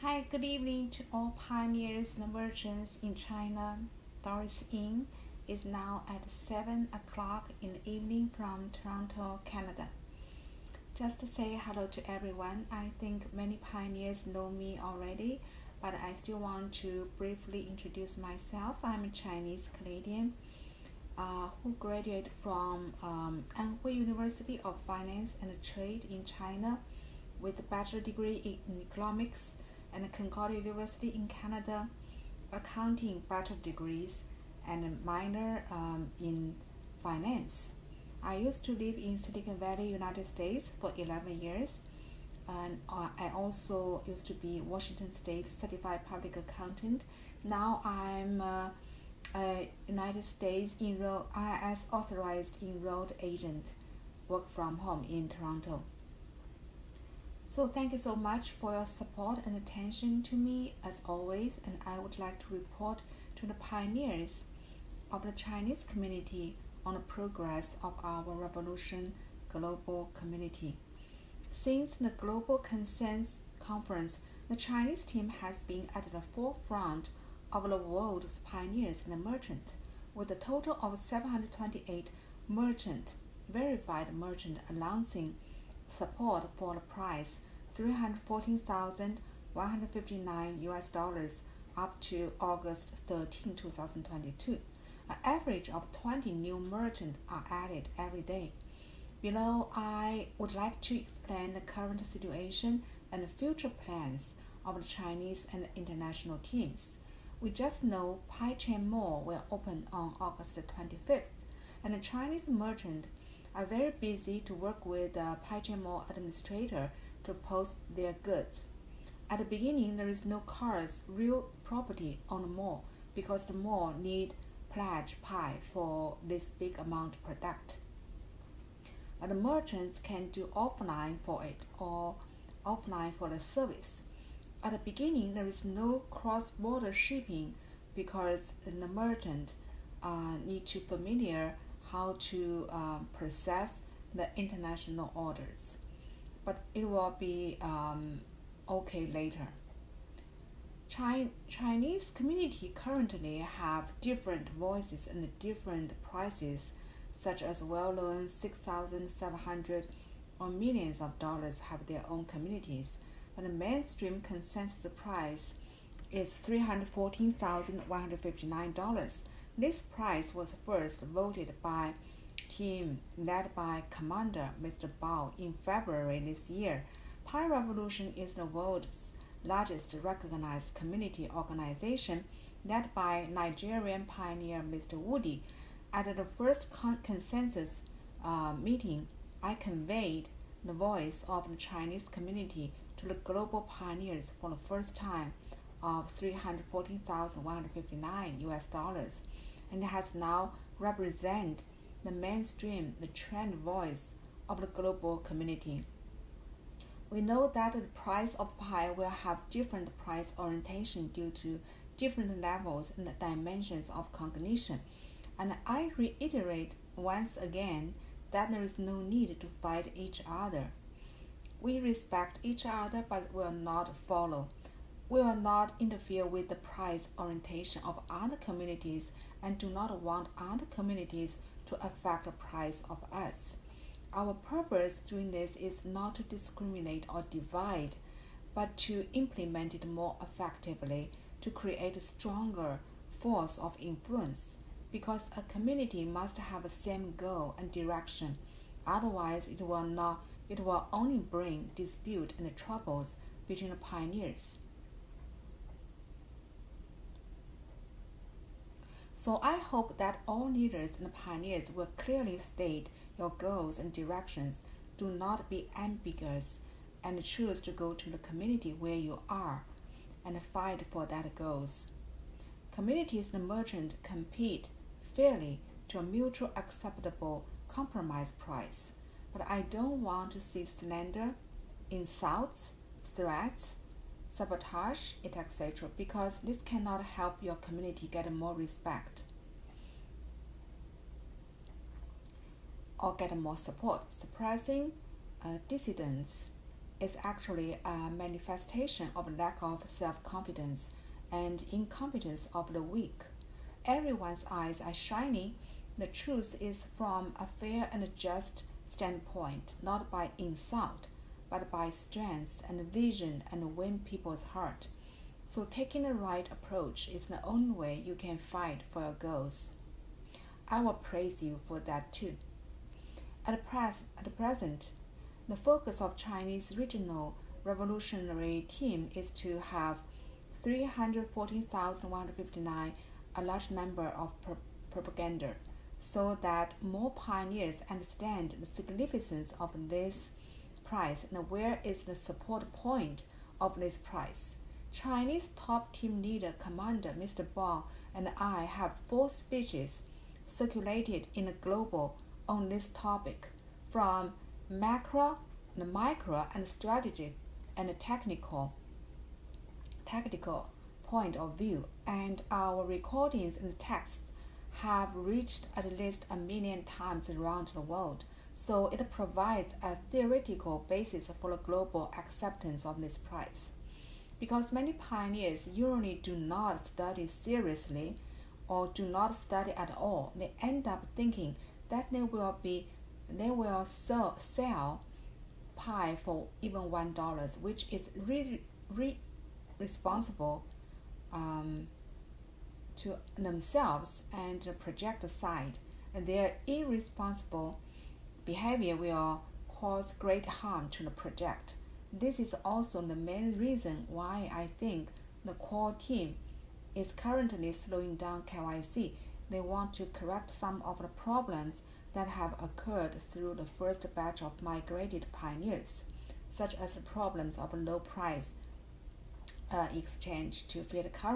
Hi, good evening to all pioneers and merchants in China. Doris Yin is now at 7 o'clock in the evening from Toronto, Canada. Just to say hello to everyone, I think many pioneers know me already, but I still want to briefly introduce myself. I'm a Chinese Canadian who graduated from Anhui University of Finance and Trade in China with a bachelor degree in economics and Concordia University in Canada, accounting bachelor degrees, and a minor in finance. I used to live in Silicon Valley, United States for 11 years, and I also used to be Washington State Certified Public Accountant. Now I'm a United States IRS authorized enrolled agent, work from home in Toronto. So thank you so much for your support and attention to me as always, and I would like to report to the pioneers of the Chinese community on the progress of our Revolution Global Community. Since the Global Consensus Conference, the Chinese team has been at the forefront of the world's pioneers and merchants, with a total of 728 verified merchants announcing support for the price $314,159 up to August 13, 2022. An average of 20 new merchants are added every day. Below, I would like to explain the current situation and the future plans of the Chinese and international teams. We just know PaiChain Mall will open on August 25th, and the Chinese merchants are very busy to work with the PaiChain Mall administrator to post their goods. At the beginning, there is no car's real property on the mall because the mall need pledge Pi for this big amount of product. But the merchants can do offline for it or offline for the service. At the beginning, there is no cross-border shipping because the merchant need to familiar how to process the international orders, but it will be okay later. Chinese community currently have different voices and different prices, such as well-known 6,700 or millions of dollars have their own communities, but the mainstream consensus price is $314,159. This price was first voted by team led by Commander Mr. Bao in February this year. Pi Revolution is the world's largest recognized community organization led by Nigerian pioneer Mr. Woody. At the first consensus meeting, I conveyed the voice of the Chinese community to the global pioneers for the first time of $314,159, and has now represent the mainstream, the trend voice of the global community. We know that the price of Pi will have different price orientation due to different levels and dimensions of cognition, and I reiterate once again that there is no need to fight each other. We respect each other but will not follow. We will not interfere with the price orientation of other communities and do not want other communities to affect the price of us. Our purpose doing this is not to discriminate or divide, but to implement it more effectively to create a stronger force of influence, because a community must have the same goal and direction. Otherwise, it will only bring dispute and troubles between the pioneers. So I hope that all leaders and pioneers will clearly state your goals and directions. Do not be ambiguous and choose to go to the community where you are and fight for that goals. Communities and merchants compete fairly to a mutual acceptable compromise price, but I don't want to see slander, insults, threats, sabotage, etc., because this cannot help your community get more respect or get more support. Suppressing dissidents is actually a manifestation of lack of self-confidence and incompetence of the weak. Everyone's eyes are shining. The truth is from a fair and just standpoint, not by insult, but by strength and vision and win people's heart. So taking the right approach is the only way you can fight for your goals. I will praise you for that too. At present, the focus of Chinese Regional Revolutionary Team is to have 314,159, a large number of propaganda, so that more pioneers understand the significance of this prize and where is the support point of this prize. Chinese top team leader Commander Mr. Bao and I have 4 speeches circulated in the global on this topic, from macro, micro, and strategic and tactical point of view, and our recordings and texts have reached at least 1 million times around the world, so it provides a theoretical basis for the global acceptance of this prize. Because many pioneers usually do not study seriously or do not study at all, they end up thinking that they will sell pie for even $1, which is responsible to themselves and project aside, and their irresponsible behavior will cause great harm to the project. This is also the main reason why I think the core team is currently slowing down KYC. They want to correct some of the problems that have occurred through the first batch of migrated pioneers, such as the problems of low price exchange to fiat currency